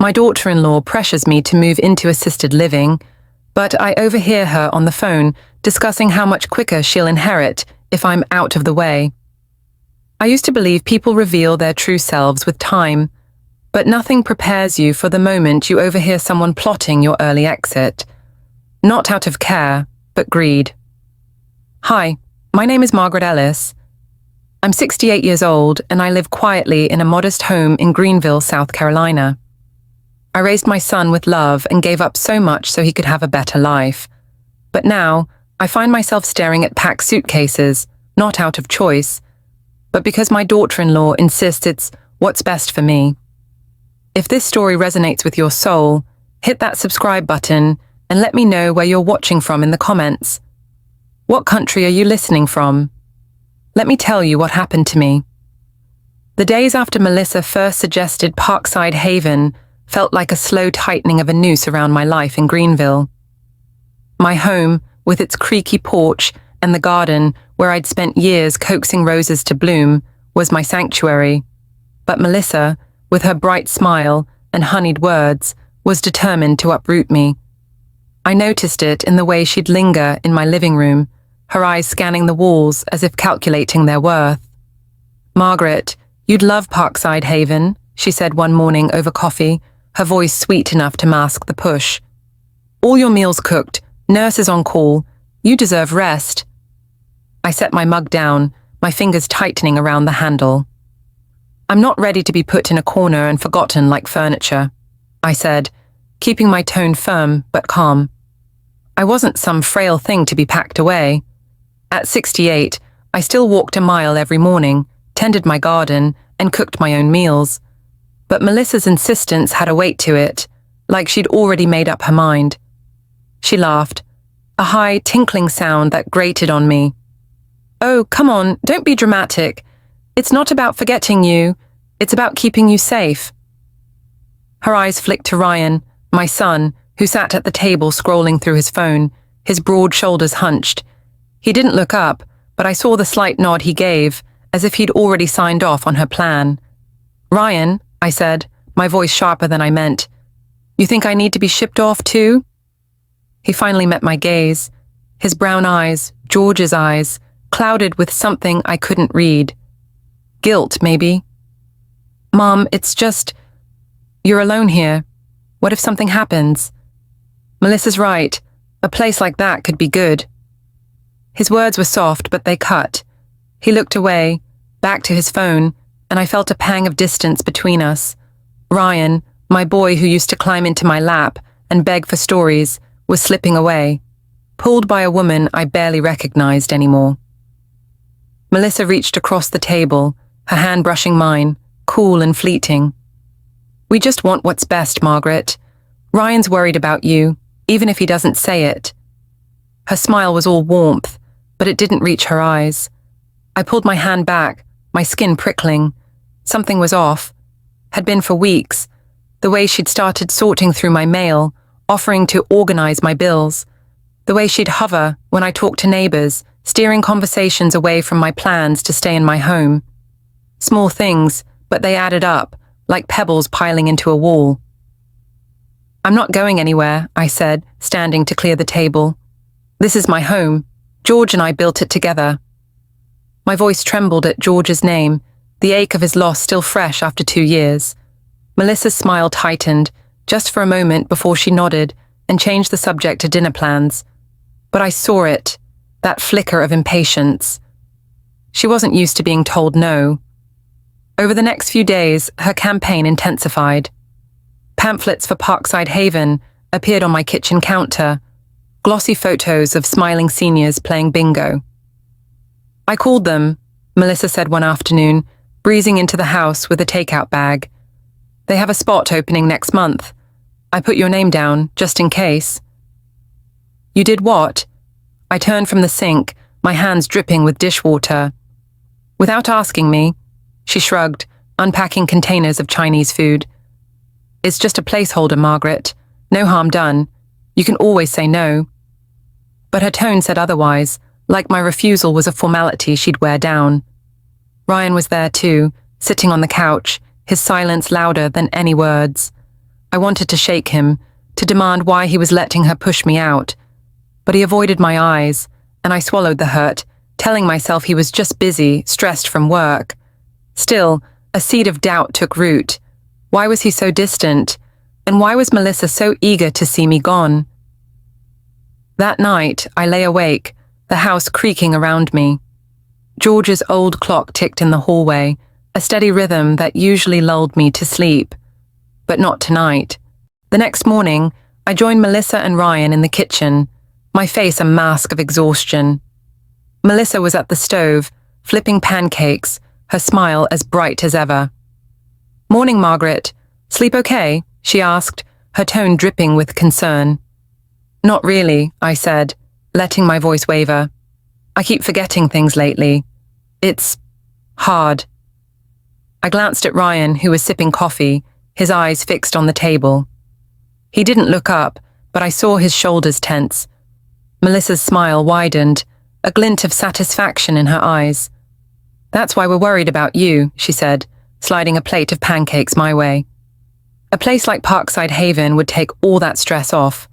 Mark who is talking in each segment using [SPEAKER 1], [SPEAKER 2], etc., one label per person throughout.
[SPEAKER 1] My daughter-in-law pressures me to move into assisted living, but I overhear her on the phone discussing how much quicker she'll inherit if I'm out of the way. I used to believe people reveal their true selves with time, but nothing prepares you for the moment you overhear someone plotting your early exit. Not out of care, but greed. Hi, my name is Margaret Ellis. I'm 68 years old and I live quietly in a modest home in Greenville, South Carolina. I raised my son with love and gave up so much so he could have a better life. But now, I find myself staring at packed suitcases, not out of choice, but because my daughter-in-law insists it's what's best for me. If this story resonates with your soul, hit that subscribe button and let me know where you're watching from in the comments. What country are you listening from? Let me tell you what happened to me. The days after Melissa first suggested Parkside Haven felt like a slow tightening of a noose around my life in Greenville. My home, with its creaky porch and the garden where I'd spent years coaxing roses to bloom, was my sanctuary. But Melissa, with her bright smile and honeyed words, was determined to uproot me. I noticed it in the way she'd linger in my living room, her eyes scanning the walls as if calculating their worth. "Margaret, you'd love Parkside Haven," she said one morning over coffee, her voice sweet enough to mask the push. "All your meals cooked, nurses on call. You deserve rest." I set my mug down, my fingers tightening around the handle. "I'm not ready to be put in a corner and forgotten like furniture," I said, keeping my tone firm but calm. I wasn't some frail thing to be packed away. At 68, I still walked a mile every morning, tended my garden, and cooked my own meals. But Melissa's insistence had a weight to it, like she'd already made up her mind. She laughed, a high, tinkling sound that grated on me. "Oh, come on, don't be dramatic. It's not about forgetting you, it's about keeping you safe." Her eyes flicked to Ryan, my son, who sat at the table scrolling through his phone, his broad shoulders hunched. He didn't look up, but I saw the slight nod he gave, as if he'd already signed off on her plan. "Ryan," I said, my voice sharper than I meant, "you think I need to be shipped off too?" He finally met my gaze, his brown eyes, George's eyes, clouded with something I couldn't read. Guilt, maybe. "Mom, it's just, you're alone here. What if something happens?" "Melissa's right. A place like that could be good." His words were soft, but they cut. He looked away, back to his phone, and I felt a pang of distance between us. Ryan, my boy who used to climb into my lap and beg for stories, was slipping away, pulled by a woman I barely recognized anymore. Melissa reached across the table, her hand brushing mine, cool and fleeting. "We just want what's best, Margaret. Ryan's worried about you, even if he doesn't say it." Her smile was all warmth, but it didn't reach her eyes. I pulled my hand back, my skin prickling. Something was off. Had been for weeks. The way she'd started sorting through my mail, offering to organize my bills. The way she'd hover when I talked to neighbors, steering conversations away from my plans to stay in my home. Small things, but they added up, like pebbles piling into a wall. "I'm not going anywhere," I said, standing to clear the table. "This is my home. George and I built it together." My voice trembled at George's name, the ache of his loss still fresh after 2 years. Melissa's smile tightened, just for a moment before she nodded and changed the subject to dinner plans. But I saw it, that flicker of impatience. She wasn't used to being told no. Over the next few days, her campaign intensified. Pamphlets for Parkside Haven appeared on my kitchen counter, glossy photos of smiling seniors playing bingo. "I called them," Melissa said one afternoon, breezing into the house with a takeout bag. "They have a spot opening next month. I put your name down, just in case." "You did what?" I turned from the sink, my hands dripping with dishwater. "Without asking me," she shrugged, unpacking containers of Chinese food. "It's just a placeholder, Margaret. No harm done. You can always say no." But her tone said otherwise, like my refusal was a formality she'd wear down. Ryan was there too, sitting on the couch, his silence louder than any words. I wanted to shake him, to demand why he was letting her push me out. But he avoided my eyes, and I swallowed the hurt, telling myself he was just busy, stressed from work. Still, a seed of doubt took root. Why was he so distant? And why was Melissa so eager to see me gone? That night, I lay awake, the house creaking around me. George's old clock ticked in the hallway, a steady rhythm that usually lulled me to sleep. But not tonight. The next morning, I joined Melissa and Ryan in the kitchen, my face a mask of exhaustion. Melissa was at the stove, flipping pancakes, her smile as bright as ever. "Morning, Margaret. Sleep okay?" she asked, her tone dripping with concern. "Not really," I said, letting my voice waver. "I keep forgetting things lately. It's hard." I glanced at Ryan, who was sipping coffee, his eyes fixed on the table. He didn't look up, but I saw his shoulders tense. Melissa's smile widened, a glint of satisfaction in her eyes. "That's why we're worried about you," she said, sliding a plate of pancakes my way. "A place like Parkside Haven would take all that stress off.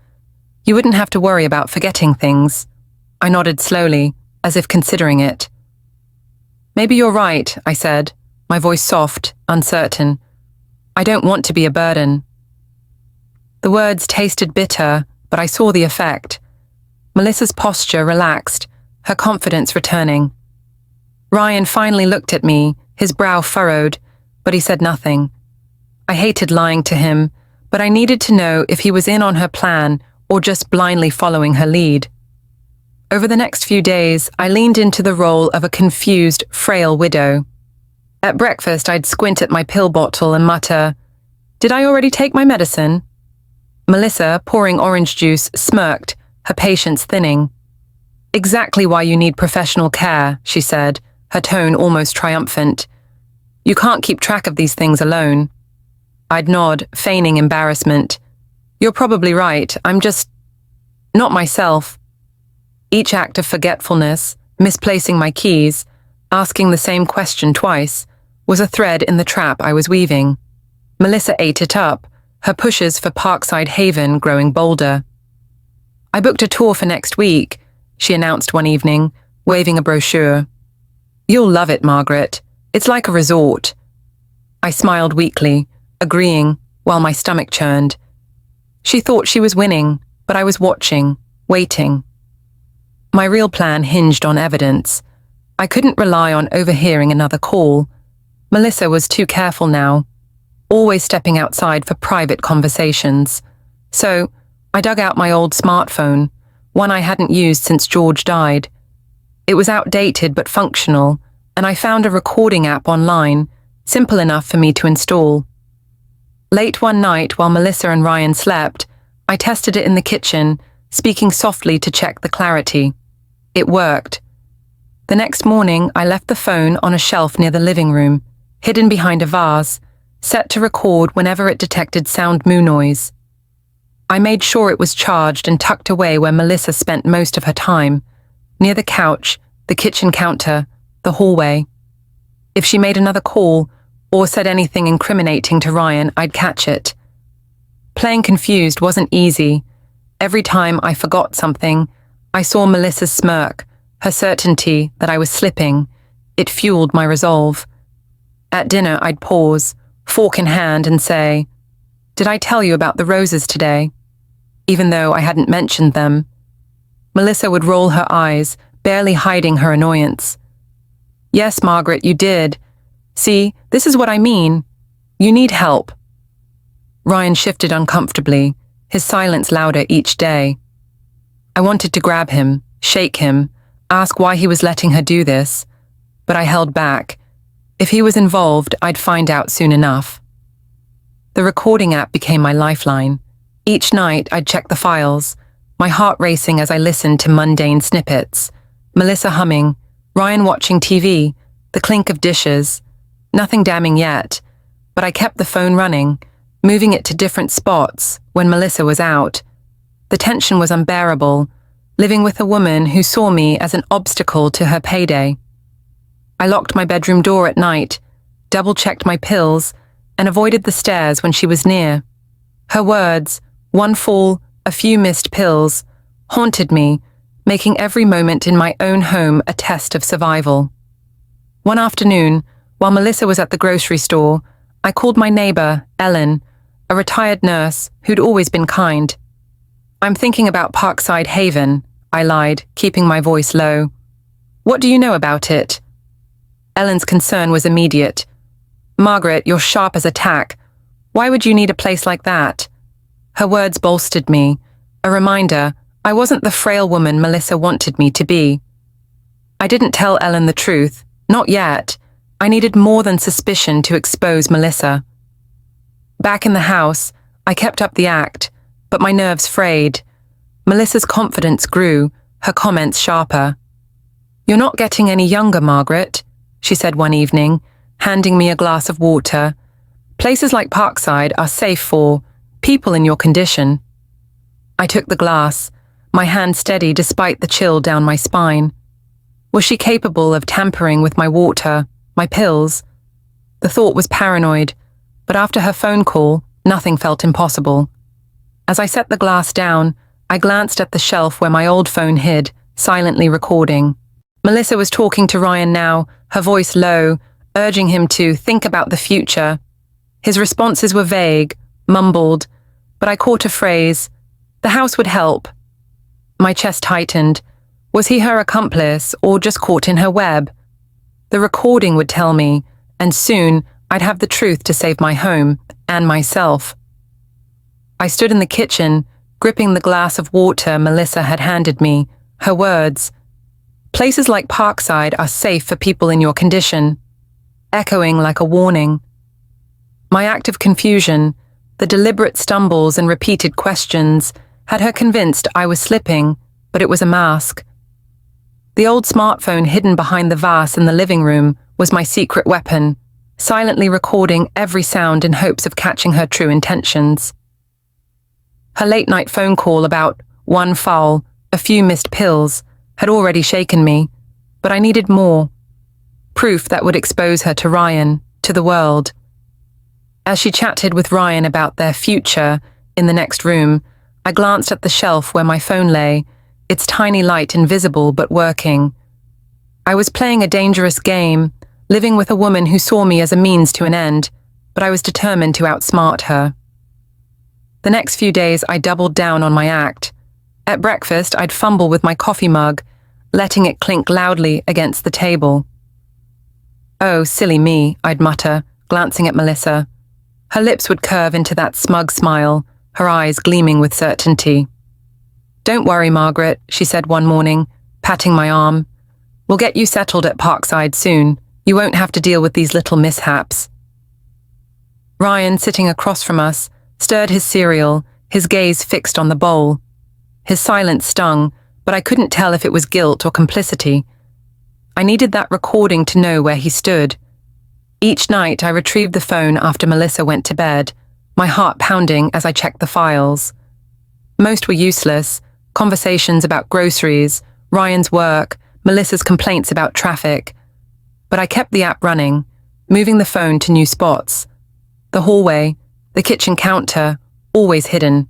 [SPEAKER 1] You wouldn't have to worry about forgetting things." I nodded slowly, as if considering it. "Maybe you're right," I said, my voice soft, uncertain. "I don't want to be a burden." The words tasted bitter, but I saw the effect. Melissa's posture relaxed, her confidence returning. Ryan finally looked at me, his brow furrowed, but he said nothing. I hated lying to him, but I needed to know if he was in on her plan or just blindly following her lead. Over the next few days, I leaned into the role of a confused, frail widow. At breakfast, I'd squint at my pill bottle and mutter, "Did I already take my medicine?" Melissa, pouring orange juice, smirked, her patience thinning. "Exactly why you need professional care," she said, her tone almost triumphant. "You can't keep track of these things alone." I'd nod, feigning embarrassment. "You're probably right, I'm just not myself." Each act of forgetfulness, misplacing my keys, asking the same question twice, was a thread in the trap I was weaving. Melissa ate it up, her pushes for Parkside Haven growing bolder. "I booked a tour for next week," she announced one evening, waving a brochure. "You'll love it, Margaret. It's like a resort." I smiled weakly, agreeing, while my stomach churned. She thought she was winning, but I was watching, waiting. My real plan hinged on evidence. I couldn't rely on overhearing another call. Melissa was too careful now, always stepping outside for private conversations. So, I dug out my old smartphone, one I hadn't used since George died. It was outdated but functional, and I found a recording app online, simple enough for me to install. Late one night, while Melissa and Ryan slept, I tested it in the kitchen, speaking softly to check the clarity. It worked. The next morning, I left the phone on a shelf near the living room, hidden behind a vase, set to record whenever it detected sound moo noise. I made sure it was charged and tucked away where Melissa spent most of her time, near the couch, the kitchen counter, the hallway. If she made another call, or said anything incriminating to Ryan, I'd catch it. Playing confused wasn't easy. Every time I forgot something, I saw Melissa's smirk, her certainty that I was slipping. It fueled my resolve. At dinner, I'd pause, fork in hand, and say, "Did I tell you about the roses today?" Even though I hadn't mentioned them. Melissa would roll her eyes, barely hiding her annoyance. "Yes, Margaret, you did. See, this is what I mean. You need help." Ryan shifted uncomfortably, his silence louder each day. I wanted to grab him, shake him, ask why he was letting her do this, but I held back. If he was involved, I'd find out soon enough. The recording app became my lifeline. Each night, I'd check the files, my heart racing as I listened to mundane snippets. Melissa humming, Ryan watching TV, the clink of dishes. Nothing damning yet, but I kept the phone running, moving it to different spots when Melissa was out. The tension was unbearable, living with a woman who saw me as an obstacle to her payday. I locked my bedroom door at night, double-checked my pills, and avoided the stairs when she was near. Her words, one fall, a few missed pills, haunted me, making every moment in my own home a test of survival. One afternoon, while Melissa was at the grocery store, I called my neighbor, Ellen, a retired nurse who'd always been kind. "I'm thinking about Parkside Haven," I lied, keeping my voice low. "What do you know about it?" Ellen's concern was immediate. "Margaret, you're sharp as a tack. Why would you need a place like that?" Her words bolstered me, a reminder I wasn't the frail woman Melissa wanted me to be. I didn't tell Ellen the truth, not yet. I needed more than suspicion to expose Melissa. Back in the house, I kept up the act, but my nerves frayed. Melissa's confidence grew, her comments sharper. "You're not getting any younger, Margaret," she said one evening, handing me a glass of water. "Places like Parkside are safe for people in your condition." I took the glass, my hand steady despite the chill down my spine. Was she capable of tampering with my water, my pills? The thought was paranoid, but after her phone call, nothing felt impossible. As I set the glass down, I glanced at the shelf where my old phone hid, silently recording. Melissa was talking to Ryan now, her voice low, urging him to think about the future. His responses were vague, mumbled, but I caught a phrase, "The house would help." My chest tightened. Was he her accomplice or just caught in her web? The recording would tell me, and soon I'd have the truth to save my home and myself. I stood in the kitchen, gripping the glass of water Melissa had handed me, her words, "Places like Parkside are safe for people in your condition," echoing like a warning. My act of confusion, the deliberate stumbles and repeated questions, had her convinced I was slipping, but it was a mask. The old smartphone hidden behind the vase in the living room was my secret weapon, silently recording every sound in hopes of catching her true intentions. Her late-night phone call about one foul, a few missed pills, had already shaken me, but I needed more. Proof that would expose her to Ryan, to the world. As she chatted with Ryan about their future in the next room, I glanced at the shelf where my phone lay, its tiny light invisible but working. I was playing a dangerous game, living with a woman who saw me as a means to an end, but I was determined to outsmart her. The next few days I doubled down on my act. At breakfast I'd fumble with my coffee mug, letting it clink loudly against the table. "Oh, silly me," I'd mutter, glancing at Melissa. Her lips would curve into that smug smile, her eyes gleaming with certainty. "Don't worry, Margaret," she said one morning, patting my arm. "We'll get you settled at Parkside soon. You won't have to deal with these little mishaps." Ryan, sitting across from us, stirred his cereal, his gaze fixed on the bowl. His silence stung, but I couldn't tell if it was guilt or complicity. I needed that recording to know where he stood. Each night I retrieved the phone after Melissa went to bed, my heart pounding as I checked the files. Most were useless, conversations about groceries, Ryan's work, Melissa's complaints about traffic. But I kept the app running, moving the phone to new spots. The hallway, the kitchen counter, always hidden.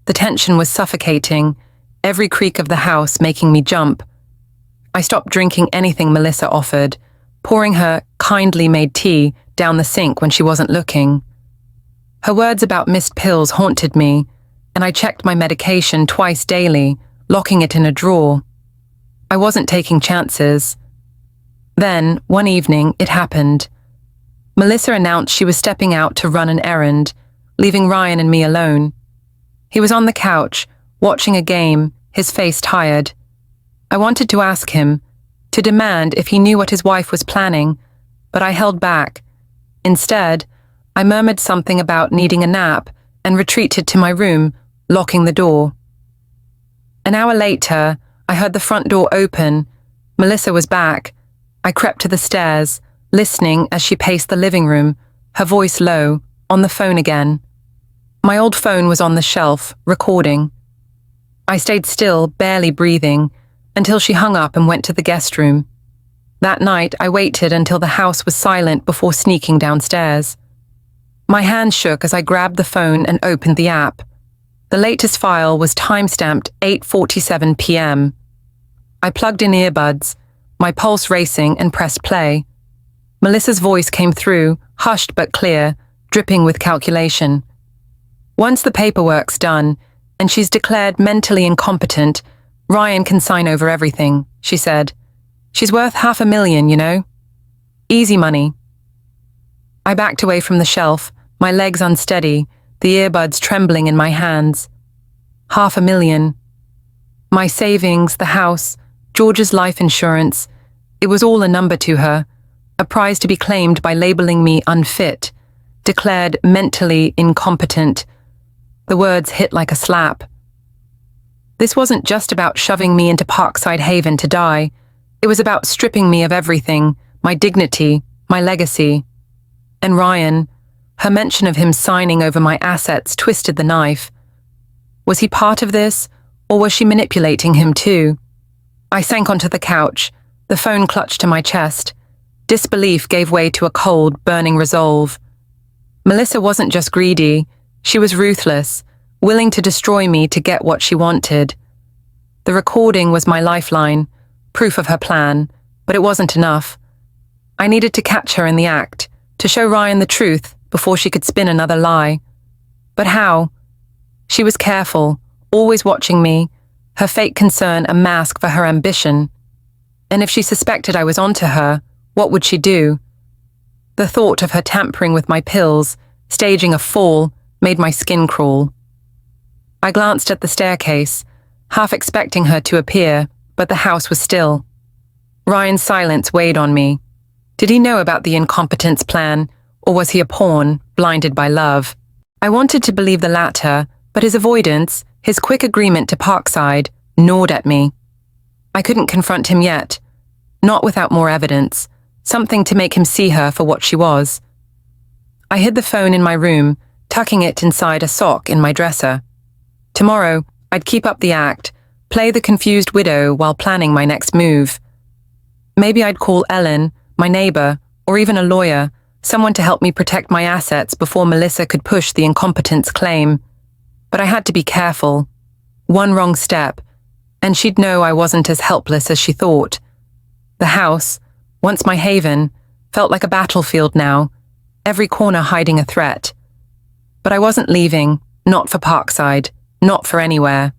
[SPEAKER 1] The tension was suffocating, every creak of the house making me jump. I stopped drinking anything Melissa offered, pouring her kindly made tea down the sink when she wasn't looking. Her words about missed pills haunted me, and I checked my medication twice daily, locking it in a drawer. I wasn't taking chances. Then, one evening, it happened. Melissa announced she was stepping out to run an errand, leaving Ryan and me alone. He was on the couch, watching a game, his face tired. I wanted to ask him, to demand if he knew what his wife was planning, but I held back. Instead, I murmured something about needing a nap and retreated to my room, locking the door. An hour later, I heard the front door open. Melissa was back. I crept to the stairs, listening as she paced the living room, her voice low, on the phone again. My old phone was on the shelf, recording. I stayed still, barely breathing, until she hung up and went to the guest room. That night, I waited until the house was silent before sneaking downstairs. My hand shook as I grabbed the phone and opened the app. The latest file was timestamped 8:47 p.m. I plugged in earbuds, my pulse racing, and pressed play. Melissa's voice came through, hushed but clear, dripping with calculation. Once the paperwork's done, and she's declared mentally incompetent, Ryan can sign over everything, she said. She's worth $500,000, you know? Easy money. I backed away from the shelf, my legs unsteady, the earbuds trembling in my hands. $500,000. My savings, the house, George's life insurance, it was all a number to her, a prize to be claimed by labeling me unfit, declared mentally incompetent. The words hit like a slap. This wasn't just about shoving me into Parkside Haven to die. It was about stripping me of everything, my dignity, my legacy. And Ryan, her mention of him signing over my assets twisted the knife. Was he part of this, or was she manipulating him too? I sank onto the couch, the phone clutched to my chest. Disbelief gave way to a cold, burning resolve. Melissa wasn't just greedy, she was ruthless, willing to destroy me to get what she wanted. The recording was my lifeline, proof of her plan, but it wasn't enough. I needed to catch her in the act, to show Ryan the truth before she could spin another lie. But how? She was careful, always watching me, her fake concern a mask for her ambition. And if she suspected I was onto her, what would she do? The thought of her tampering with my pills, staging a fall, made my skin crawl. I glanced at the staircase, half expecting her to appear, but the house was still. Ryan's silence weighed on me. Did he know about the incompetence plan, or was he a pawn, blinded by love? I wanted to believe the latter, but his avoidance, his quick agreement to Parkside, gnawed at me. I couldn't confront him yet, not without more evidence, something to make him see her for what she was. I hid the phone in my room, tucking it inside a sock in my dresser. Tomorrow, I'd keep up the act, play the confused widow while planning my next move. Maybe I'd call Ellen, my neighbor, or even a lawyer, someone to help me protect my assets before Melissa could push the incompetence claim. But I had to be careful. One wrong step, and she'd know I wasn't as helpless as she thought. The house, once my haven, felt like a battlefield now, every corner hiding a threat. But I wasn't leaving, not for Parkside, not for anywhere.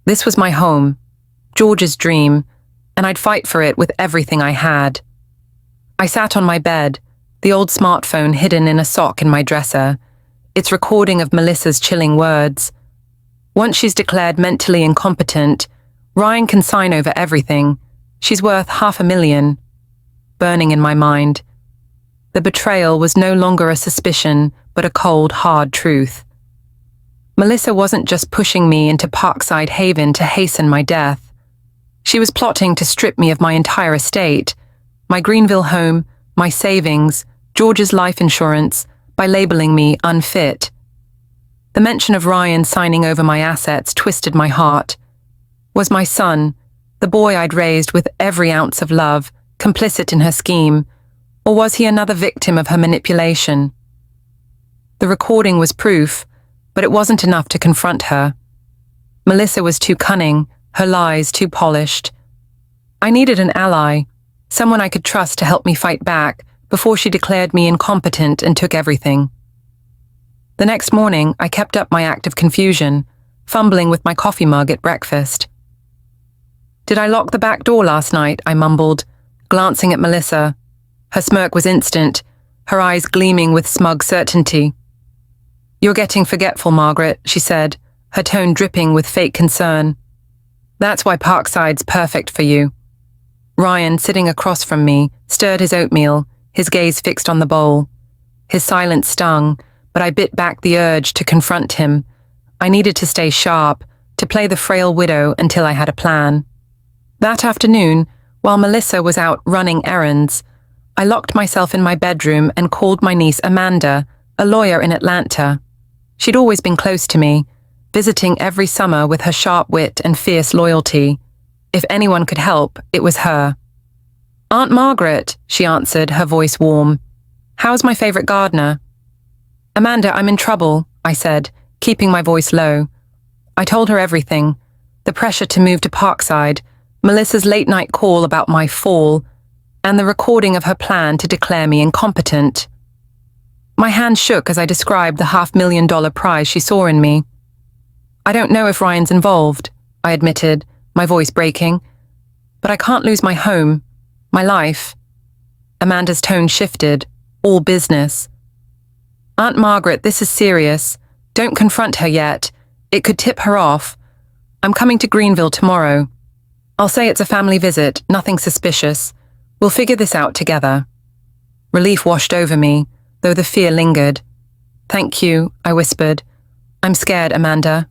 [SPEAKER 1] This was my home, George's dream, and I'd fight for it with everything I had. I sat on my bed, the old smartphone hidden in a sock in my dresser, its recording of Melissa's chilling words. Once she's declared mentally incompetent, Ryan can sign over everything. She's worth $500,000. Burning in my mind. The betrayal was no longer a suspicion, but a cold, hard truth. Melissa wasn't just pushing me into Parkside Haven to hasten my death. She was plotting to strip me of my entire estate, my Greenville home, my savings, George's life insurance, by labeling me unfit. The mention of Ryan signing over my assets twisted my heart. Was my son, the boy I'd raised with every ounce of love, complicit in her scheme, or was he another victim of her manipulation? The recording was proof, but it wasn't enough to confront her. Melissa was too cunning, her lies too polished. I needed an ally, someone I could trust to help me fight back before she declared me incompetent and took everything. The next morning, I kept up my act of confusion, fumbling with my coffee mug at breakfast. "Did I lock the back door last night?" I mumbled, glancing at Melissa. Her smirk was instant, her eyes gleaming with smug certainty. "You're getting forgetful, Margaret," she said, her tone dripping with fake concern. "That's why Parkside's perfect for you." Ryan, sitting across from me, stirred his oatmeal, his gaze fixed on the bowl. His silence stung, but I bit back the urge to confront him. I needed to stay sharp, to play the frail widow until I had a plan. That afternoon, while Melissa was out running errands, I locked myself in my bedroom and called my niece Amanda, a lawyer in Atlanta. She'd always been close to me, visiting every summer with her sharp wit and fierce loyalty. If anyone could help, it was her. "Aunt Margaret," she answered, her voice warm. "How's my favorite gardener?" Amanda, I'm in trouble, I said, keeping my voice low. I told her everything. The pressure to move to Parkside, Melissa's late-night call about my fall, and the recording of her plan to declare me incompetent. My hand shook as I described the $500,000 prize she saw in me. I don't know if Ryan's involved, I admitted, my voice breaking. But I can't lose my home, my life. Amanda's tone shifted, all business. Aunt Margaret, this is serious. Don't confront her yet. It could tip her off. I'm coming to Greenville tomorrow. I'll say it's a family visit, nothing suspicious. We'll figure this out together. Relief washed over me, though the fear lingered. Thank you, I whispered. I'm scared, Amanda.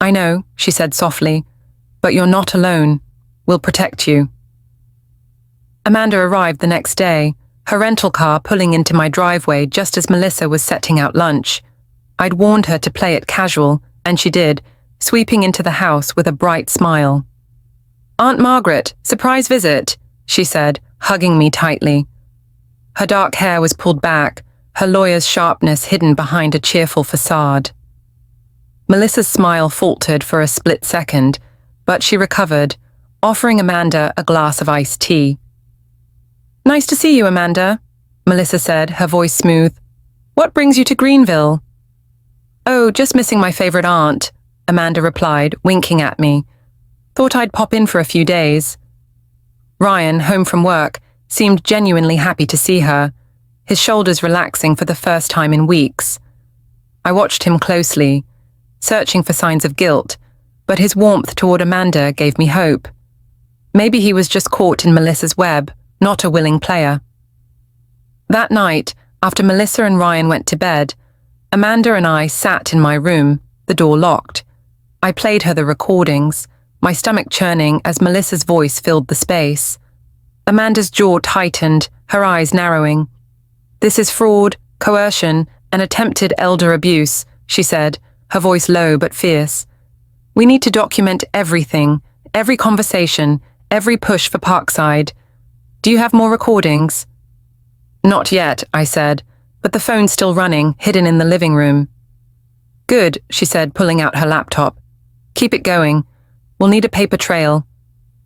[SPEAKER 1] I know, she said softly, but you're not alone. We'll protect you. Amanda arrived the next day, her rental car pulling into my driveway just as Melissa was setting out lunch. I'd warned her to play it casual, and she did, sweeping into the house with a bright smile. Aunt Margaret, surprise visit, she said, hugging me tightly. Her dark hair was pulled back, her lawyer's sharpness hidden behind a cheerful facade. Melissa's smile faltered for a split second, but she recovered, offering Amanda a glass of iced tea. Nice to see you, Amanda, Melissa said, her voice smooth. What brings you to Greenville? Oh, just missing my favorite aunt, Amanda replied, winking at me. Thought I'd pop in for a few days. Ryan, home from work, seemed genuinely happy to see her, his shoulders relaxing for the first time in weeks. I watched him closely, searching for signs of guilt, but his warmth toward Amanda gave me hope. Maybe he was just caught in Melissa's web, not a willing player. That night, after Melissa and Ryan went to bed, Amanda and I sat in my room, the door locked. I played her the recordings, my stomach churning as Melissa's voice filled the space. Amanda's jaw tightened, her eyes narrowing. This is fraud, coercion, and attempted elder abuse, she said, her voice low but fierce. We need to document everything, every conversation, every push for Parkside. Do you have more recordings? Not yet, I said, but the phone's still running, hidden in the living room. Good, she said, pulling out her laptop. Keep it going. We'll need a paper trail.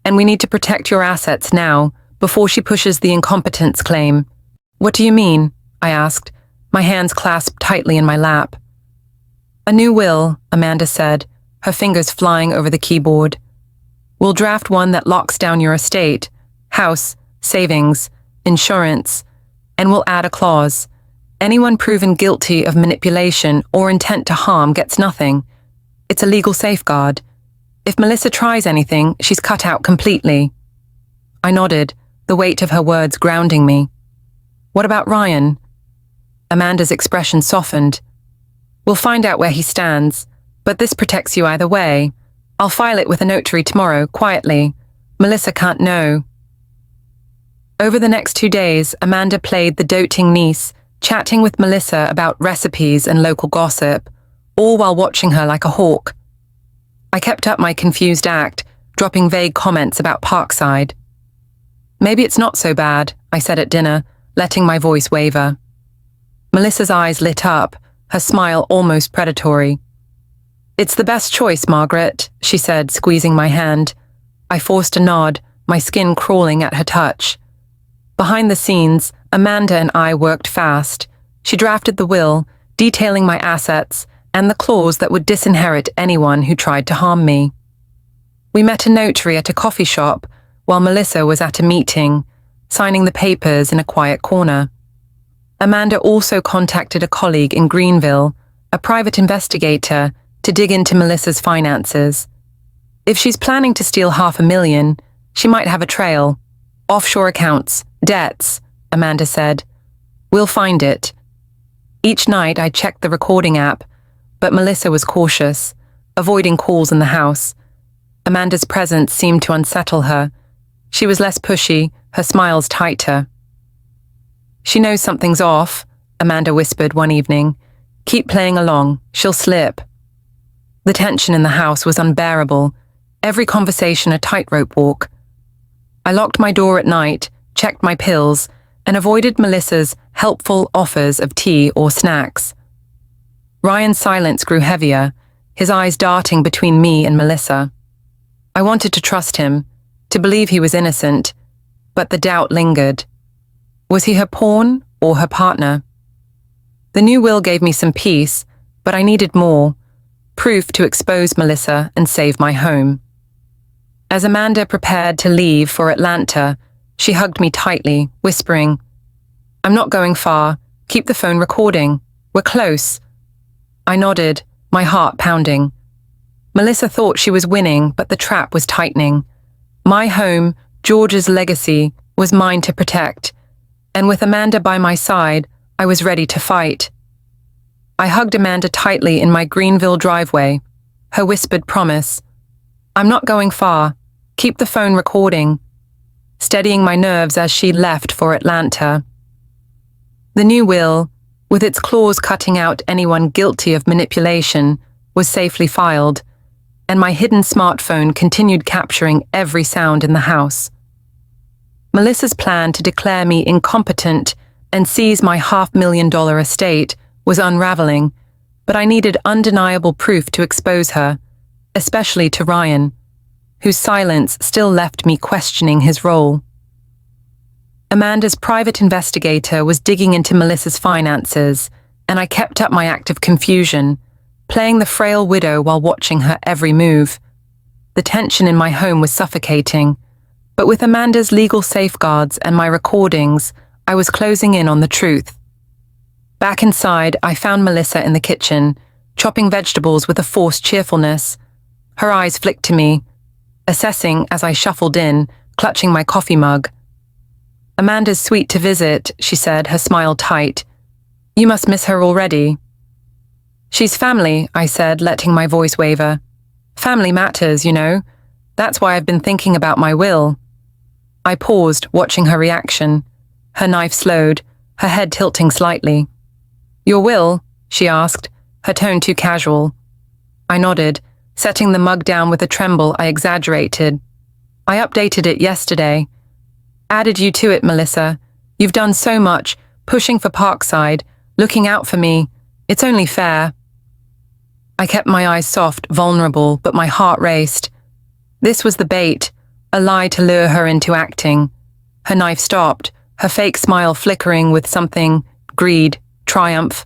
[SPEAKER 1] And we need to protect your assets now, before she pushes the incompetence claim. What do you mean? I asked, my hands clasped tightly in my lap. A new will, Amanda said, her fingers flying over the keyboard. We'll draft one that locks down your estate, house, savings, insurance, and we'll add a clause. Anyone proven guilty of manipulation or intent to harm gets nothing. It's a legal safeguard. If Melissa tries anything, she's cut out completely. I nodded, the weight of her words grounding me. What about Ryan? Amanda's expression softened. We'll find out where he stands, but this protects you either way. I'll file it with a notary tomorrow, quietly. Melissa can't know. Over the next 2 days, Amanda played the doting niece, chatting with Melissa about recipes and local gossip, all while watching her like a hawk. I kept up my confused act, dropping vague comments about Parkside. Maybe it's not so bad, I said at dinner, letting my voice waver. Melissa's eyes lit up, her smile almost predatory. It's the best choice, Margaret, she said, squeezing my hand. I forced a nod, my skin crawling at her touch. Behind the scenes, Amanda and I worked fast. She drafted the will, detailing my assets and the clause that would disinherit anyone who tried to harm me. We met a notary at a coffee shop while Melissa was at a meeting, signing the papers in a quiet corner. Amanda also contacted a colleague in Greenville, a private investigator, to dig into Melissa's finances. If she's planning to steal $500,000, she might have a trail. Offshore accounts, debts, Amanda said. We'll find it. Each night I checked the recording app, but Melissa was cautious, avoiding calls in the house. Amanda's presence seemed to unsettle her. She was less pushy, her smiles tighter. She knows something's off, Amanda whispered one evening. Keep playing along, she'll slip. The tension in the house was unbearable, every conversation a tightrope walk. I locked my door at night, checked my pills, and avoided Melissa's helpful offers of tea or snacks. Ryan's silence grew heavier, his eyes darting between me and Melissa. I wanted to trust him, to believe he was innocent, but the doubt lingered. Was he her pawn or her partner? The new will gave me some peace, but I needed more, proof to expose Melissa and save my home. As Amanda prepared to leave for Atlanta, she hugged me tightly, whispering, "I'm not going far. Keep the phone recording. We're close." I nodded, my heart pounding. Melissa thought she was winning, but the trap was tightening. My home, George's legacy, was mine to protect, and with Amanda by my side, I was ready to fight. I hugged Amanda tightly in my Greenville driveway, her whispered promise, "I'm not going far. Keep the phone recording," steadying my nerves as she left for Atlanta. The new will, with its clause cutting out anyone guilty of manipulation, was safely filed, and my hidden smartphone continued capturing every sound in the house. Melissa's plan to declare me incompetent and seize my $500,000 estate was unraveling, but I needed undeniable proof to expose her, especially to Ryan, whose silence still left me questioning his role. Amanda's private investigator was digging into Melissa's finances, and I kept up my act of confusion, playing the frail widow while watching her every move. The tension in my home was suffocating, but with Amanda's legal safeguards and my recordings, I was closing in on the truth. Back inside, I found Melissa in the kitchen, chopping vegetables with a forced cheerfulness. Her eyes flicked to me, assessing as I shuffled in, clutching my coffee mug. "Amanda's sweet to visit," she said, her smile tight. "You must miss her already." "She's family," I said, letting my voice waver. "Family matters, you know. That's why I've been thinking about my will." I paused, watching her reaction. Her knife slowed, her head tilting slightly. "Your will?" she asked, her tone too casual. I nodded, setting the mug down with a tremble I exaggerated. "I updated it yesterday. Added you to it, Melissa. You've done so much, pushing for Parkside, looking out for me. It's only fair." I kept my eyes soft, vulnerable, but my heart raced. This was the bait, a lie to lure her into acting. Her knife stopped, her fake smile flickering with something, greed, triumph.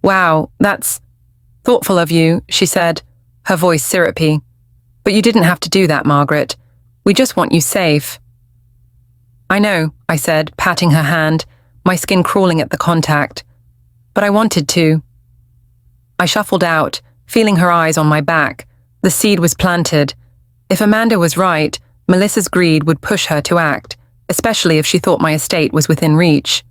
[SPEAKER 1] "Wow, that's thoughtful of you," she said, her voice syrupy. "But you didn't have to do that, Margaret. We just want you safe." "I know," I said, patting her hand, my skin crawling at the contact. "But I wanted to." I shuffled out, feeling her eyes on my back. The seed was planted. If Amanda was right, Melissa's greed would push her to act, especially if she thought my estate was within reach.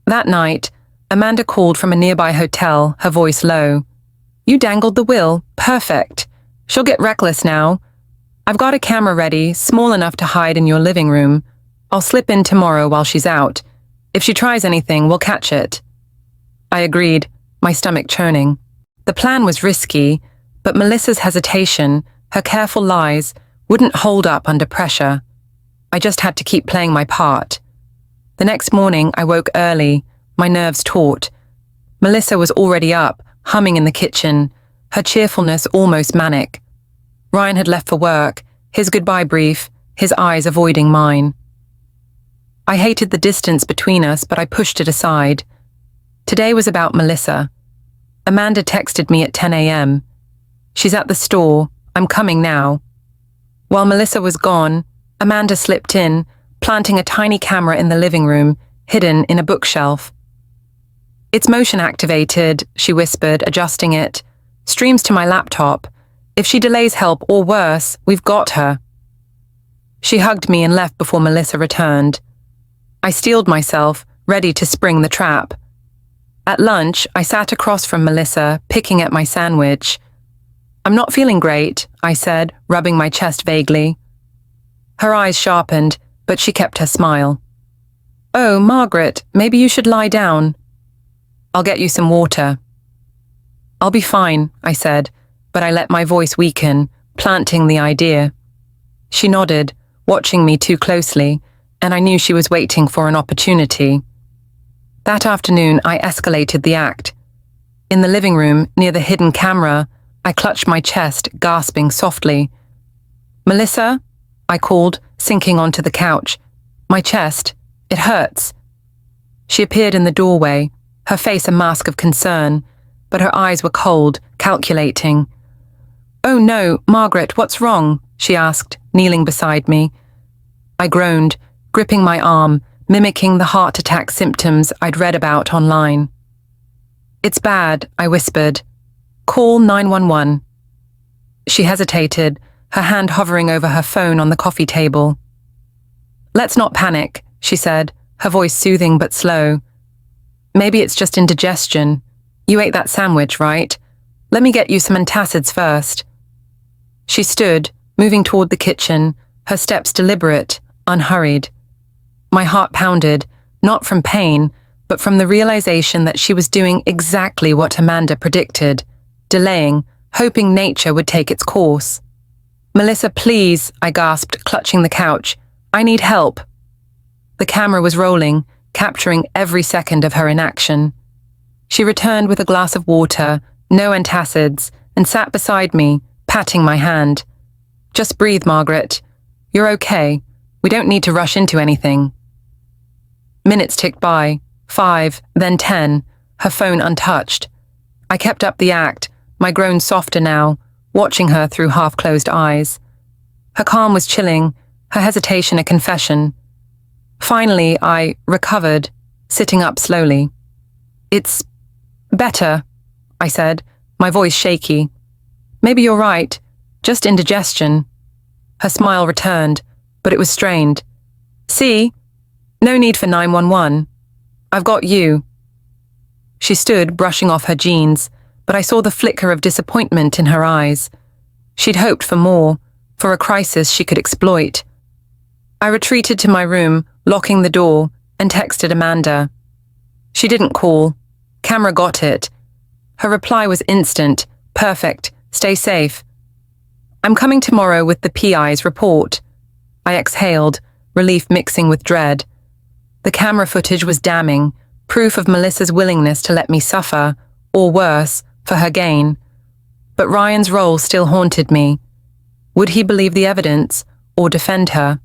[SPEAKER 1] That night, Amanda called from a nearby hotel, her voice low. "You dangled the will. Perfect. She'll get reckless now. I've got a camera ready, small enough to hide in your living room. I'll slip in tomorrow while she's out. If she tries anything, we'll catch it." I agreed, my stomach churning. The plan was risky, but Melissa's hesitation, her careful lies, wouldn't hold up under pressure. I just had to keep playing my part. The next morning, I woke early, my nerves taut. Melissa was already up, humming in the kitchen, her cheerfulness almost manic. Ryan had left for work, his goodbye brief, his eyes avoiding mine. I hated the distance between us, but I pushed it aside. Today was about Melissa. Amanda texted me at 10 a.m. "She's at the store. I'm coming now." While Melissa was gone, Amanda slipped in, planting a tiny camera in the living room, hidden in a bookshelf. "It's motion activated," she whispered, adjusting it. "Streams to my laptop. If she delays help or worse, we've got her." She hugged me and left before Melissa returned. I steeled myself, ready to spring the trap. At lunch, I sat across from Melissa, picking at my sandwich. "I'm not feeling great," I said, rubbing my chest vaguely. Her eyes sharpened, but she kept her smile. "Oh, Margaret, maybe you should lie down." "I'll get you some water." "I'll be fine," I said, but I let my voice weaken, planting the idea. She nodded, watching me too closely, and I knew she was waiting for an opportunity. That afternoon, I escalated the act. In the living room, near the hidden camera, I clutched my chest, gasping softly. "Melissa?" I called, sinking onto the couch. "My chest. It hurts." She appeared in the doorway, her face a mask of concern, but her eyes were cold, calculating. "Oh no, Margaret, what's wrong?" she asked, kneeling beside me. I groaned, gripping my arm, mimicking the heart attack symptoms I'd read about online. "It's bad," I whispered. "Call 911. She hesitated, her hand hovering over her phone on the coffee table. "Let's not panic," she said, her voice soothing but slow. "Maybe it's just indigestion. You ate that sandwich, right? Let me get you some antacids first." She stood, moving toward the kitchen, her steps deliberate, unhurried. My heart pounded, not from pain, but from the realization that she was doing exactly what Amanda predicted, delaying, hoping nature would take its course. "Melissa, please," I gasped, clutching the couch. "I need help." The camera was rolling, capturing every second of her inaction. She returned with a glass of water, no antacids, and sat beside me, patting my hand. "Just breathe, Margaret. You're okay. We don't need to rush into anything." Minutes ticked by, 5, then 10, her phone untouched. I kept up the act, my groans softer now, watching her through half-closed eyes. Her calm was chilling, her hesitation a confession. Finally, I recovered, sitting up slowly. "It's better," I said, my voice shaky. "Maybe you're right, just indigestion." Her smile returned, but it was strained. "See? No need for 911. I've got you." She stood, brushing off her jeans, but I saw the flicker of disappointment in her eyes. She'd hoped for more, for a crisis she could exploit. I retreated to my room, locking the door, and texted Amanda. She didn't call. Camera got it. Her reply was instant, perfect, stay safe. "I'm coming tomorrow with the PI's report." I exhaled, relief mixing with dread. The camera footage was damning, proof of Melissa's willingness to let me suffer, or worse, for her gain. But Ryan's role still haunted me. Would he believe the evidence, or defend her?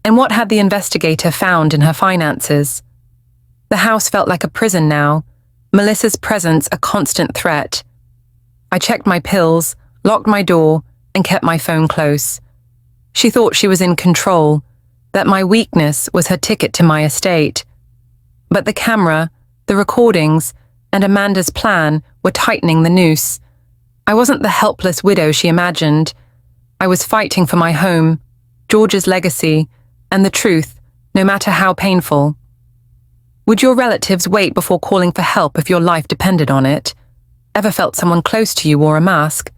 [SPEAKER 1] And what had the investigator found in her finances? The house felt like a prison now, Melissa's presence a constant threat. I checked my pills, locked my door, and kept my phone close. She thought she was in control, that my weakness was her ticket to my estate. But the camera, the recordings, and Amanda's plan were tightening the noose. I wasn't the helpless widow she imagined. I was fighting for my home, George's legacy, and the truth, no matter how painful. Would your relatives wait before calling for help if your life depended on it? Ever felt someone close to you wore a mask?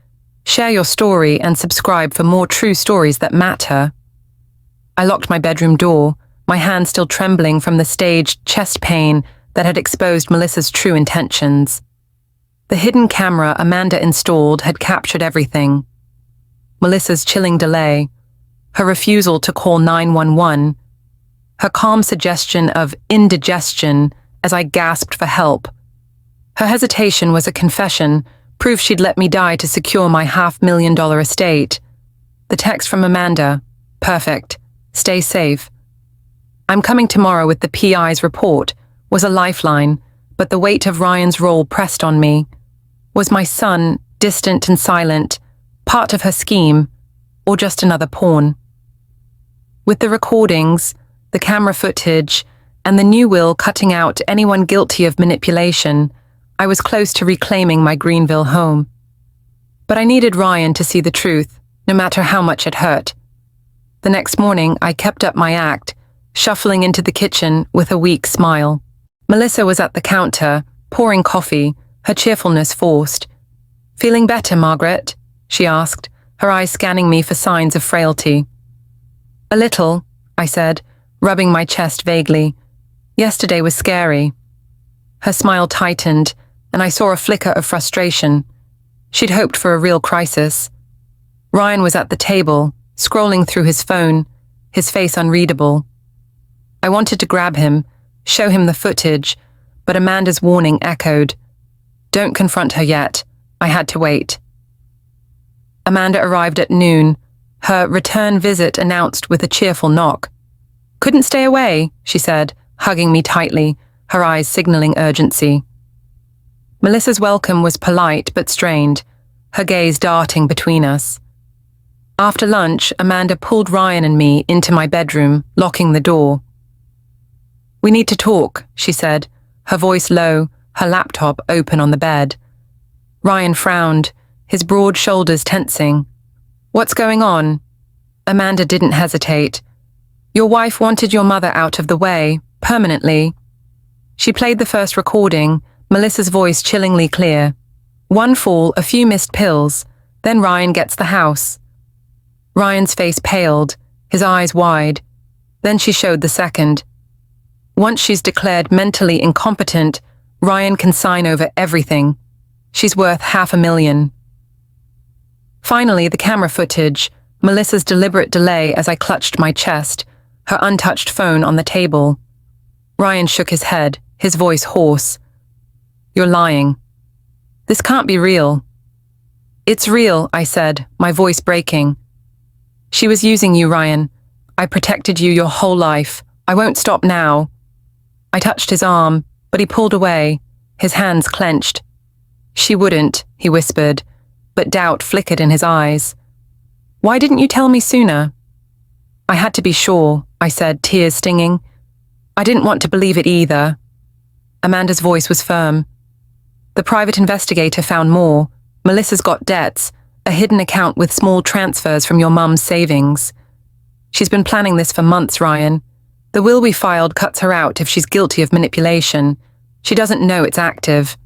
[SPEAKER 1] Share your story and subscribe for more true stories that matter. I locked my bedroom door, my hand still trembling from the staged chest pain that had exposed Melissa's true intentions. The hidden camera Amanda installed had captured everything. Melissa's chilling delay, her refusal to call 911, her calm suggestion of indigestion as I gasped for help. Her hesitation was a confession, proof she'd let me die to secure my $500,000 estate. The text from Amanda, perfect, stay safe. "I'm coming tomorrow with the PI's report," was a lifeline, but the weight of Ryan's role pressed on me. Was my son, distant and silent, part of her scheme, or just another pawn? With the recordings, the camera footage, and the new will cutting out anyone guilty of manipulation, I was close to reclaiming my Greenville home. But I needed Ryan to see the truth, no matter how much it hurt. The next morning, I kept up my act, shuffling into the kitchen with a weak smile. Melissa was at the counter, pouring coffee, her cheerfulness forced. "Feeling better, Margaret?" she asked, her eyes scanning me for signs of frailty. "A little," I said, rubbing my chest vaguely. "Yesterday was scary." Her smile tightened, and I saw a flicker of frustration. She'd hoped for a real crisis. Ryan was at the table, scrolling through his phone, his face unreadable. I wanted to grab him, show him the footage, but Amanda's warning echoed. Don't confront her yet. I had to wait. Amanda arrived at noon, her return visit announced with a cheerful knock. Couldn't stay away, she said, hugging me tightly, her eyes signaling urgency. Melissa's welcome was polite but strained, her gaze darting between us. After lunch, Amanda pulled Ryan and me into my bedroom, locking the door. We need to talk, she said, her voice low, her laptop open on the bed. Ryan frowned, his broad shoulders tensing. What's going on? Amanda didn't hesitate. Your wife wanted your mother out of the way, permanently. She played the first recording, Melissa's voice chillingly clear. One fall, a few missed pills, then Ryan gets the house. Ryan's face paled, his eyes wide. Then she showed the second. Once she's declared mentally incompetent, Ryan can sign over everything. She's worth $500,000. Finally, the camera footage, Melissa's deliberate delay as I clutched my chest, her untouched phone on the table. Ryan shook his head, his voice hoarse. You're lying. This can't be real. It's real, I said, my voice breaking. She was using you, Ryan. I protected you your whole life. I won't stop now. I touched his arm, but he pulled away, his hands clenched. She wouldn't, he whispered, but doubt flickered in his eyes. Why didn't you tell me sooner? I had to be sure, I said, tears stinging. I didn't want to believe it either. Amanda's voice was firm. The private investigator found more. Melissa's got debts, a hidden account with small transfers from your mum's savings. She's been planning this for months, Ryan. The will we filed cuts her out if she's guilty of manipulation. She doesn't know it's active.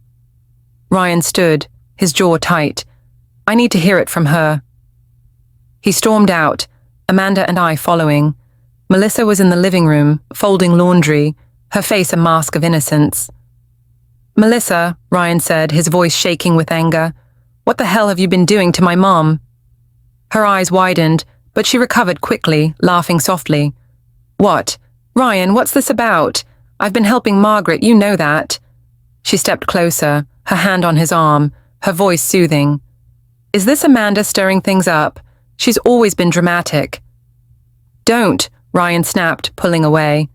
[SPEAKER 1] Ryan stood, his jaw tight. I need to hear it from her. He stormed out, Amanda and I following. Melissa was in the living room, folding laundry, her face a mask of innocence. Melissa, Ryan said, his voice shaking with anger. What the hell have you been doing to my mom? Her eyes widened, but she recovered quickly, laughing softly. What? Ryan, what's this about? I've been helping Margaret, you know that. She stepped closer, her hand on his arm, her voice soothing. Is this Amanda stirring things up? She's always been dramatic. Don't, Ryan snapped, pulling away.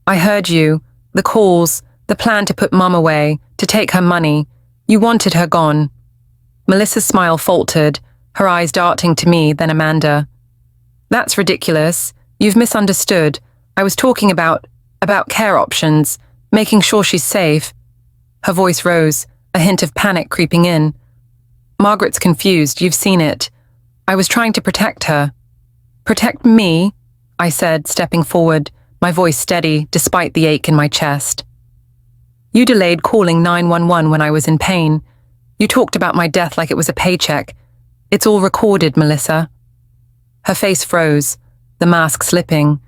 [SPEAKER 1] I heard you. The calls, the plan to put Mum away, to take her money. You wanted her gone. Melissa's smile faltered, her eyes darting to me, then Amanda. That's ridiculous. You've misunderstood. I was talking about care options, making sure she's safe. Her voice rose, a hint of panic creeping in. Margaret's confused, you've seen it. I was trying to protect her. Protect me? I said, stepping forward, my voice steady despite the ache in my chest. You delayed calling 911 when I was in pain. You talked about my death like it was a paycheck. It's all recorded, Melissa. Her face froze, the mask slipping.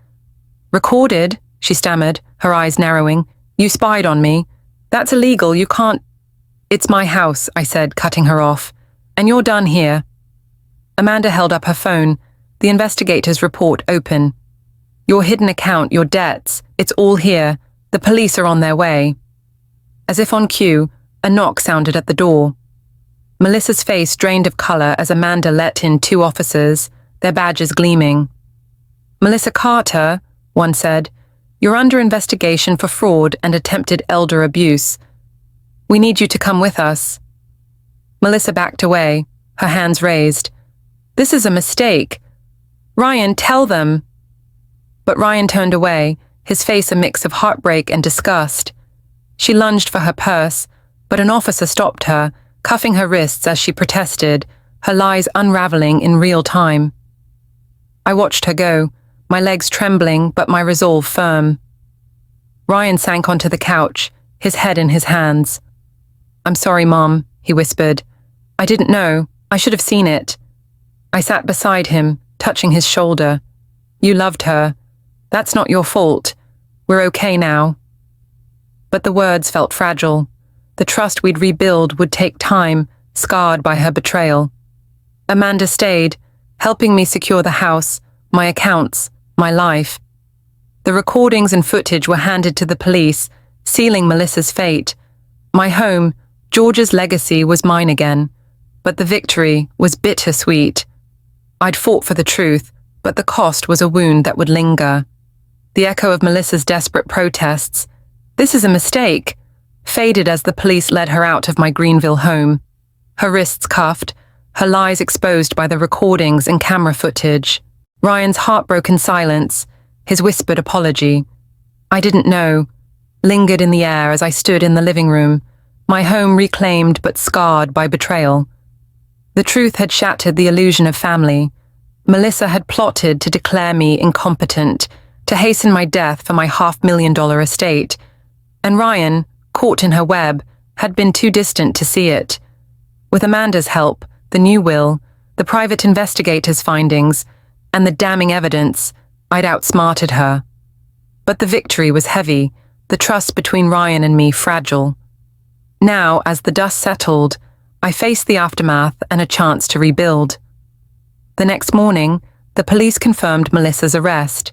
[SPEAKER 1] Recorded? She stammered, her eyes narrowing. You spied on me. That's illegal, you can't. It's my house, I said, cutting her off. And you're done here. Amanda held up her phone, the investigator's report open. Your hidden account, your debts, it's all here. The police are on their way. As if on cue, a knock sounded at the door. Melissa's face drained of color as Amanda let in two officers, their badges gleaming. Melissa Carter, one said, you're under investigation for fraud and attempted elder abuse. We need you to come with us. Melissa backed away, her hands raised. This is a mistake. Ryan, tell them. But Ryan turned away, his face a mix of heartbreak and disgust. She lunged for her purse, but an officer stopped her, cuffing her wrists as she protested, her lies unraveling in real time. I watched her go, my legs trembling but my resolve firm. Ryan sank onto the couch, his head in his hands. I'm sorry, Mom, he whispered. I didn't know. I should have seen it. I sat beside him, touching his shoulder. You loved her. That's not your fault. We're okay now. But the words felt fragile. The trust we'd rebuild would take time, scarred by her betrayal. Amanda stayed, helping me secure the house, my accounts, my life. The recordings and footage were handed to the police, sealing Melissa's fate. My home, George's legacy, was mine again, but the victory was bittersweet. I'd fought for the truth, but the cost was a wound that would linger. The echo of Melissa's desperate protests, "This is a mistake," faded as the police led her out of my Greenville home. Her wrists cuffed, her lies exposed by the recordings and camera footage. Ryan's heartbroken silence, his whispered apology, "I didn't know," lingered in the air as I stood in the living room, my home reclaimed but scarred by betrayal. The truth had shattered the illusion of family. Melissa had plotted to declare me incompetent, to hasten my death for my $500,000 estate, and Ryan, caught in her web, had been too distant to see it. With Amanda's help, the new will, the private investigator's findings, and the damning evidence, I'd outsmarted her. But the victory was heavy, the trust between Ryan and me fragile. Now, as the dust settled, I faced the aftermath and a chance to rebuild. The next morning, the police confirmed Melissa's arrest.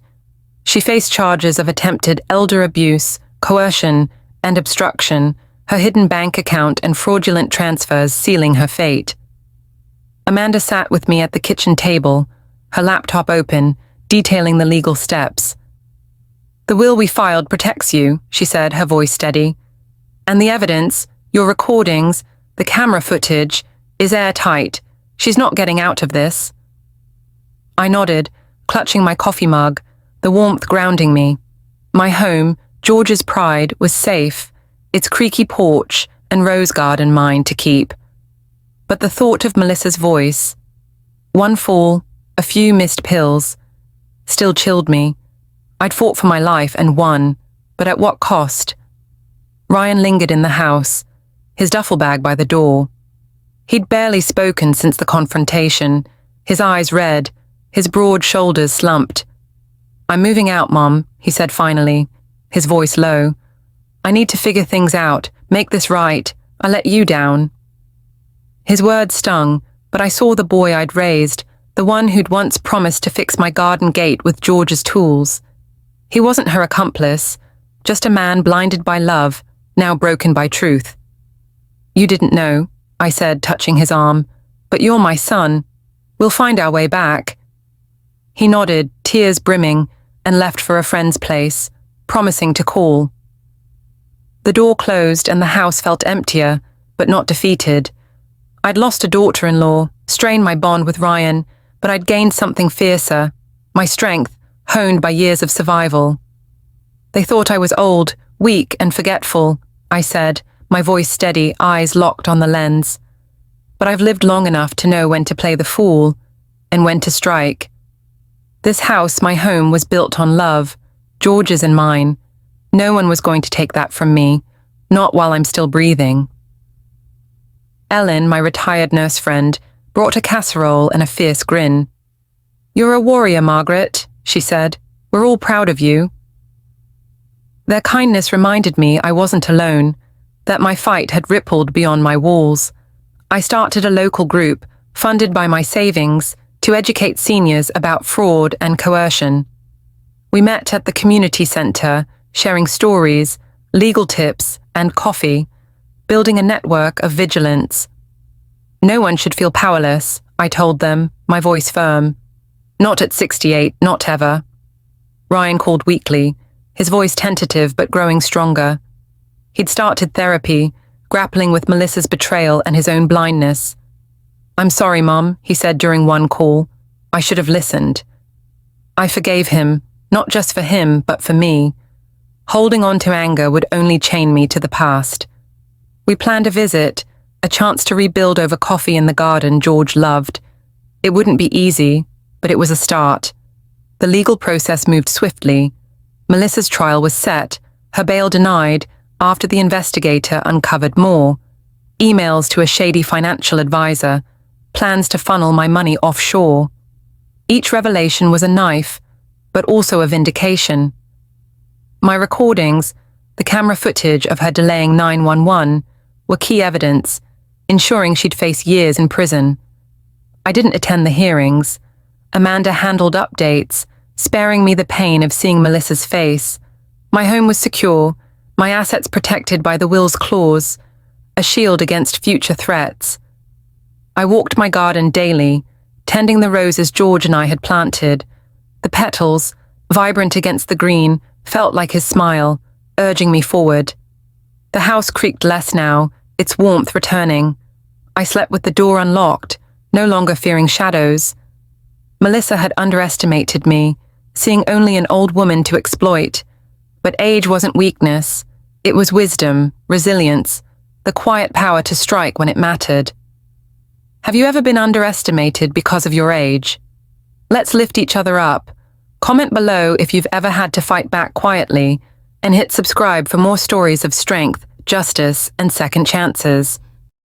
[SPEAKER 1] She faced charges of attempted elder abuse, coercion, and obstruction, her hidden bank account and fraudulent transfers sealing her fate. Amanda sat with me at the kitchen table, her laptop open, detailing the legal steps. "The will we filed protects you," she said, her voice steady. "And the evidence, your recordings, the camera footage, is airtight. She's not getting out of this." I nodded, clutching my coffee mug, the warmth grounding me. My home, George's pride, was safe, its creaky porch and rose garden mine to keep. But the thought of Melissa's voice, one fall, a few missed pills, still chilled me. I'd fought for my life and won, but at what cost? Ryan lingered in the house, his duffel bag by the door. He'd barely spoken since the confrontation, his eyes red, his broad shoulders slumped. "I'm moving out, Mom," he said finally, his voice low. "I need to figure things out, make this right. I let you down." His words stung, but I saw the boy I'd raised, the one who'd once promised to fix my garden gate with George's tools. He wasn't her accomplice, just a man blinded by love, now broken by truth. "You didn't know," I said, touching his arm, "but you're my son. We'll find our way back." He nodded, tears brimming, and left for a friend's place, promising to call. The door closed and the house felt emptier, but not defeated. I'd lost a daughter-in-law, strained my bond with Ryan, but I'd gained something fiercer, my strength, honed by years of survival. "They thought I was old, weak, and forgetful," I said, my voice steady, eyes locked on the lens. "But I've lived long enough to know when to play the fool, and when to strike. This house, my home, was built on love, George's and mine. No one was going to take that from me, not while I'm still breathing." Ellen, my retired nurse friend, brought a casserole and a fierce grin. "You're a warrior, Margaret," she said. "We're all proud of you." Their kindness reminded me I wasn't alone, that my fight had rippled beyond my walls. I started a local group, funded by my savings, to educate seniors about fraud and coercion. We met at the community center, sharing stories, legal tips, and coffee, building a network of vigilance. "No one should feel powerless," I told them, my voice firm. "Not at 68, not ever." Ryan called weakly, his voice tentative but growing stronger. He'd started therapy, grappling with Melissa's betrayal and his own blindness. "I'm sorry, Mom," he said during one call. "I should have listened." I forgave him, not just for him, but for me. Holding on to anger would only chain me to the past. We planned a visit, a chance to rebuild over coffee in the garden George loved. It wouldn't be easy, but it was a start. The legal process moved swiftly. Melissa's trial was set, her bail denied, after the investigator uncovered more. Emails to a shady financial advisor, plans to funnel my money offshore. Each revelation was a knife, but also a vindication. My recordings, the camera footage of her delaying 911, were key evidence, ensuring she'd face years in prison. I didn't attend the hearings. Amanda handled updates, sparing me the pain of seeing Melissa's face. My home was secure, my assets protected by the will's clause, a shield against future threats. I walked my garden daily, tending the roses George and I had planted. The petals, vibrant against the green, felt like his smile, urging me forward. The house creaked less now, its warmth returning. I slept with the door unlocked, no longer fearing shadows. Melissa had underestimated me, seeing only an old woman to exploit. But age wasn't weakness. It was wisdom, resilience, the quiet power to strike when it mattered. Have you ever been underestimated because of your age? Let's lift each other up. Comment below if you've ever had to fight back quietly, and hit subscribe for more stories of strength, justice, and second chances.